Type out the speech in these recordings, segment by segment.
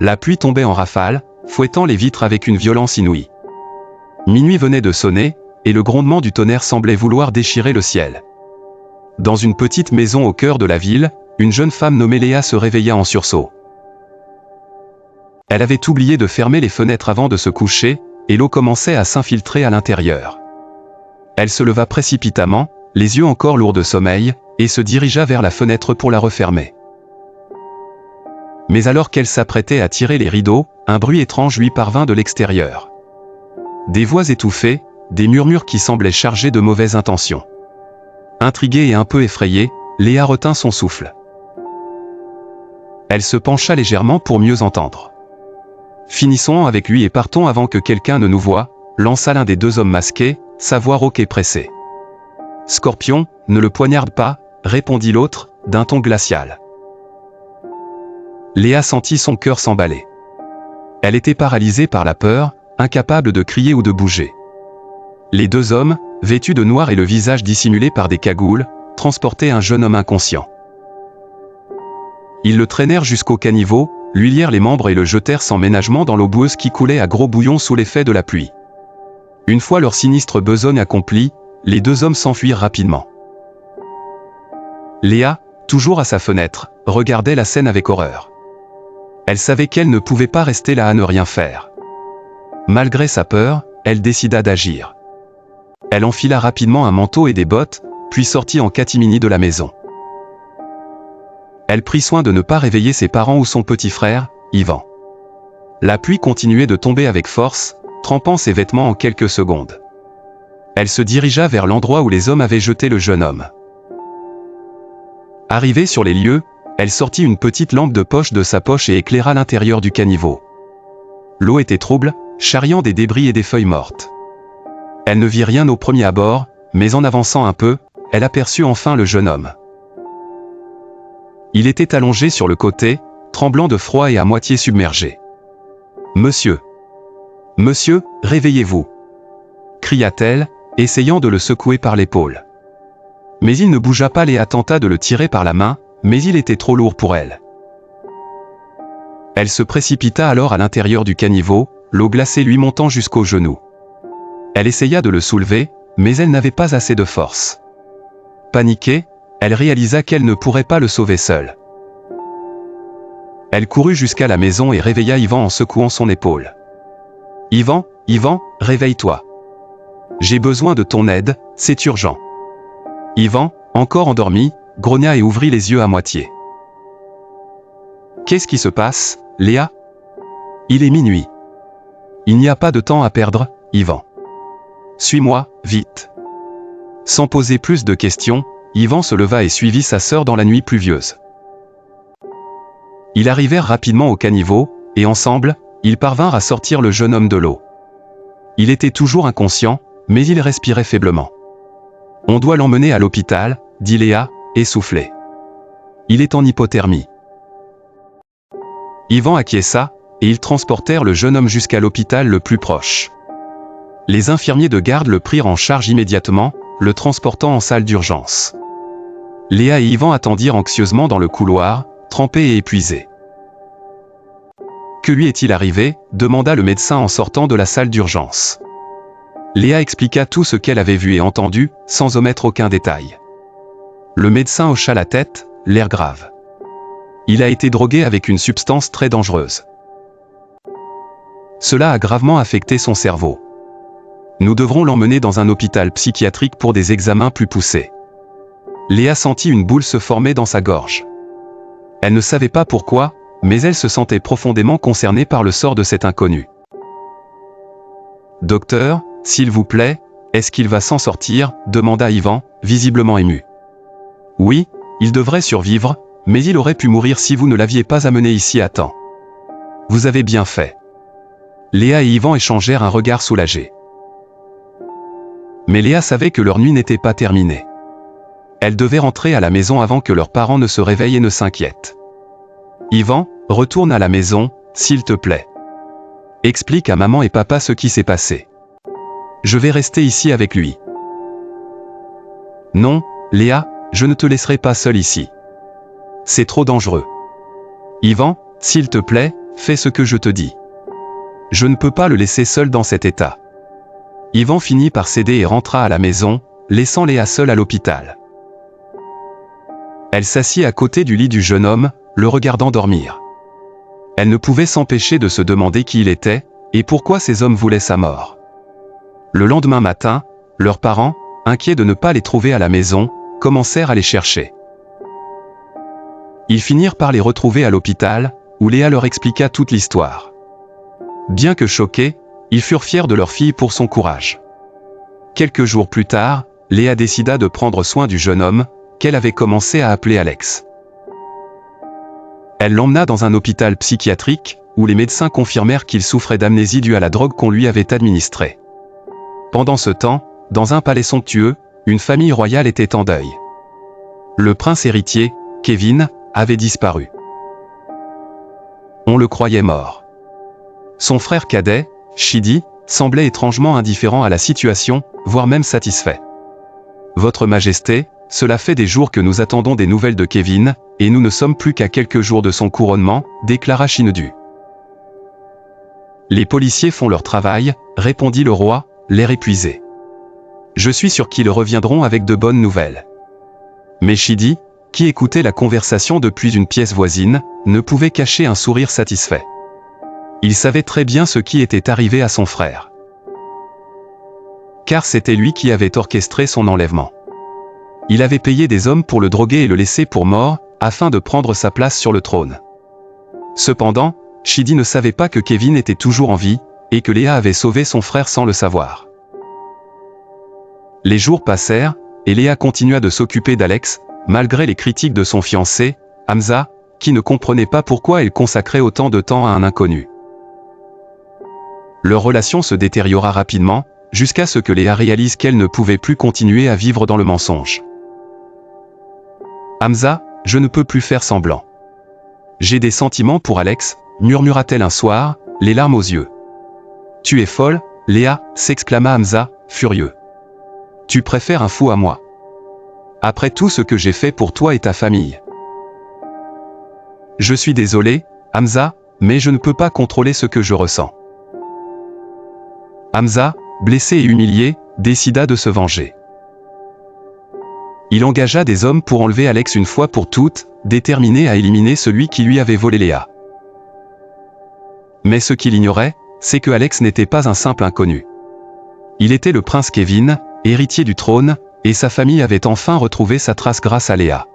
La pluie tombait en rafales, fouettant les vitres avec une violence inouïe. Minuit venait de sonner, et le grondement du tonnerre semblait vouloir déchirer le ciel. Dans une petite maison au cœur de la ville, une jeune femme nommée Léa se réveilla en sursaut. Elle avait oublié de fermer les fenêtres avant de se coucher, et l'eau commençait à s'infiltrer à l'intérieur. Elle se leva précipitamment, les yeux encore lourds de sommeil, et se dirigea vers la fenêtre pour la refermer. Mais alors qu'elle s'apprêtait à tirer les rideaux, un bruit étrange lui parvint de l'extérieur. Des voix étouffées, des murmures qui semblaient chargés de mauvaises intentions. Intriguée et un peu effrayée, Léa retint son souffle. Elle se pencha légèrement pour mieux entendre. « Finissons avec lui et partons avant que quelqu'un ne nous voie », lança l'un des deux hommes masqués, sa voix rauque et pressée. « Scorpion, ne le poignarde pas », répondit l'autre, d'un ton glacial. Léa sentit son cœur s'emballer. Elle était paralysée par la peur, incapable de crier ou de bouger. Les deux hommes, vêtus de noir et le visage dissimulé par des cagoules, transportaient un jeune homme inconscient. Ils le traînèrent jusqu'au caniveau, lui lièrent les membres et le jetèrent sans ménagement dans l'eau boueuse qui coulait à gros bouillons sous l'effet de la pluie. Une fois leur sinistre besogne accomplie, les deux hommes s'enfuirent rapidement. Léa, toujours à sa fenêtre, regardait la scène avec horreur. Elle savait qu'elle ne pouvait pas rester là à ne rien faire. Malgré sa peur, elle décida d'agir. Elle enfila rapidement un manteau et des bottes, puis sortit en catimini de la maison. Elle prit soin de ne pas réveiller ses parents ou son petit frère, Yvan. La pluie continuait de tomber avec force, trempant ses vêtements en quelques secondes. Elle se dirigea vers l'endroit où les hommes avaient jeté le jeune homme. Arrivée sur les lieux, elle sortit une petite lampe de poche de sa poche et éclaira l'intérieur du caniveau. L'eau était trouble, charriant des débris et des feuilles mortes. Elle ne vit rien au premier abord, mais en avançant un peu, elle aperçut enfin le jeune homme. Il était allongé sur le côté, tremblant de froid et à moitié submergé. « Monsieur! Monsieur, réveillez-vous » cria-t-elle, essayant de le secouer par l'épaule. Mais il ne bougea pas. Léa tenta de le tirer par la main, mais il était trop lourd pour elle. Elle se précipita alors à l'intérieur du caniveau, l'eau glacée lui montant jusqu'aux genoux. Elle essaya de le soulever, mais elle n'avait pas assez de force. Paniquée, elle réalisa qu'elle ne pourrait pas le sauver seule. Elle courut jusqu'à la maison et réveilla Yvan en secouant son épaule. « Yvan, Yvan, réveille-toi. J'ai besoin de ton aide, c'est urgent. » Yvan, encore endormi, grogna et ouvrit les yeux à moitié. « Qu'est-ce qui se passe, Léa ? Il est minuit. Il n'y a pas de temps à perdre, Yvan. Suis-moi, vite. » Sans poser plus de questions, Yvan se leva et suivit sa sœur dans la nuit pluvieuse. Ils arrivèrent rapidement au caniveau, et ensemble, ils parvinrent à sortir le jeune homme de l'eau. Il était toujours inconscient, mais il respirait faiblement. « On doit l'emmener à l'hôpital, » dit Léa, essoufflée. « Il est en hypothermie. » Yvan acquiesça, et ils transportèrent le jeune homme jusqu'à l'hôpital le plus proche. Les infirmiers de garde le prirent en charge immédiatement, le transportant en salle d'urgence. Léa et Yvan attendirent anxieusement dans le couloir, trempés et épuisés. « Que lui est-il arrivé ?» demanda le médecin en sortant de la salle d'urgence. Léa expliqua tout ce qu'elle avait vu et entendu, sans omettre aucun détail. Le médecin hocha la tête, l'air grave. « Il a été drogué avec une substance très dangereuse. Cela a gravement affecté son cerveau. Nous devrons l'emmener dans un hôpital psychiatrique pour des examens plus poussés. » Léa sentit une boule se former dans sa gorge. Elle ne savait pas pourquoi, mais elle se sentait profondément concernée par le sort de cet inconnu. « Docteur, s'il vous plaît, est-ce qu'il va s'en sortir ?» demanda Yvan, visiblement ému. « Oui, il devrait survivre, mais il aurait pu mourir si vous ne l'aviez pas amené ici à temps. Vous avez bien fait. » Léa et Yvan échangèrent un regard soulagé. Mais Léa savait que leur nuit n'était pas terminée. Elle devait rentrer à la maison avant que leurs parents ne se réveillent et ne s'inquiètent. « Yvan, retourne à la maison, s'il te plaît. Explique à maman et papa ce qui s'est passé. Je vais rester ici avec lui. »« Non, Léa, je ne te laisserai pas seule ici. C'est trop dangereux. Yvan, s'il te plaît, fais ce que je te dis. Je ne peux pas le laisser seul dans cet état. Ivan finit par céder et rentra à la maison, laissant Léa seule à l'hôpital. Elle s'assit à côté du lit du jeune homme, le regardant dormir. Elle ne pouvait s'empêcher de se demander qui il était, et pourquoi ces hommes voulaient sa mort. Le lendemain matin, leurs parents, inquiets de ne pas les trouver à la maison, commencèrent à les chercher. Ils finirent par les retrouver à l'hôpital, où Léa leur expliqua toute l'histoire. Bien que choqués, ils furent fiers de leur fille pour son courage. Quelques jours plus tard, Léa décida de prendre soin du jeune homme, qu'elle avait commencé à appeler Alex. Elle l'emmena dans un hôpital psychiatrique, où les médecins confirmèrent qu'il souffrait d'amnésie due à la drogue qu'on lui avait administrée. Pendant ce temps, dans un palais somptueux, une famille royale était en deuil. Le prince héritier, Kevin, avait disparu. On le croyait mort. Son frère cadet, Chidi, semblait étrangement indifférent à la situation, voire même satisfait. « Votre Majesté, cela fait des jours que nous attendons des nouvelles de Kevin, et nous ne sommes plus qu'à quelques jours de son couronnement, » déclara Chinedu. « Les policiers font leur travail, » répondit le roi, l'air épuisé. « Je suis sûr qu'ils reviendront avec de bonnes nouvelles. » Mais Chidi, qui écoutait la conversation depuis une pièce voisine, ne pouvait cacher un sourire satisfait. Il savait très bien ce qui était arrivé à son frère. Car c'était lui qui avait orchestré son enlèvement. Il avait payé des hommes pour le droguer et le laisser pour mort, afin de prendre sa place sur le trône. Cependant, Chidi ne savait pas que Kevin était toujours en vie, et que Léa avait sauvé son frère sans le savoir. Les jours passèrent, et Léa continua de s'occuper d'Alex, malgré les critiques de son fiancé, Hamza, qui ne comprenait pas pourquoi elle consacrait autant de temps à un inconnu. Leur relation se détériora rapidement, jusqu'à ce que Léa réalise qu'elle ne pouvait plus continuer à vivre dans le mensonge. « Hamza, je ne peux plus faire semblant. J'ai des sentiments pour Alex, » murmura-t-elle un soir, les larmes aux yeux. « Tu es folle, Léa, » s'exclama Hamza, furieux. « Tu préfères un fou à moi. Après tout ce que j'ai fait pour toi et ta famille. » « Je suis désolé, Hamza, mais je ne peux pas contrôler ce que je ressens. » Hamza, blessé et humilié, décida de se venger. Il engagea des hommes pour enlever Alex une fois pour toutes, déterminé à éliminer celui qui lui avait volé Léa. Mais ce qu'il ignorait, c'est que Alex n'était pas un simple inconnu. Il était le prince Kevin, héritier du trône, et sa famille avait enfin retrouvé sa trace grâce à Léa.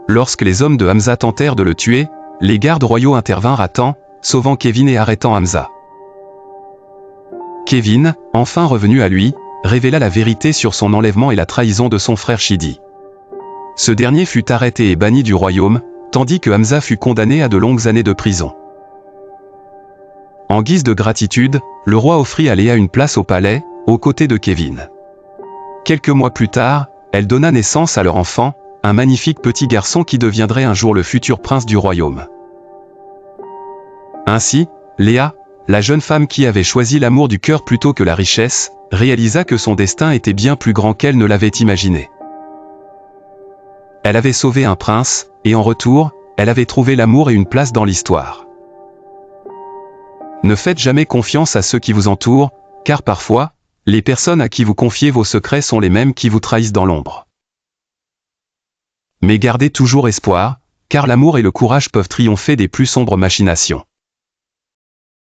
Lorsque les hommes de Hamza tentèrent de le tuer, les gardes royaux intervinrent à temps, sauvant Kevin et arrêtant Hamza. Kevin, enfin revenu à lui, révéla la vérité sur son enlèvement et la trahison de son frère Chidi. Ce dernier fut arrêté et banni du royaume, tandis que Hamza fut condamné à de longues années de prison. En guise de gratitude, le roi offrit à Léa une place au palais, aux côtés de Kevin. Quelques mois plus tard, elle donna naissance à leur enfant, un magnifique petit garçon qui deviendrait un jour le futur prince du royaume. Ainsi, Léa, la jeune femme qui avait choisi l'amour du cœur plutôt que la richesse, réalisa que son destin était bien plus grand qu'elle ne l'avait imaginé. Elle avait sauvé un prince, et en retour, elle avait trouvé l'amour et une place dans l'histoire. Ne faites jamais confiance à ceux qui vous entourent, car parfois, les personnes à qui vous confiez vos secrets sont les mêmes qui vous trahissent dans l'ombre. Mais gardez toujours espoir, car l'amour et le courage peuvent triompher des plus sombres machinations.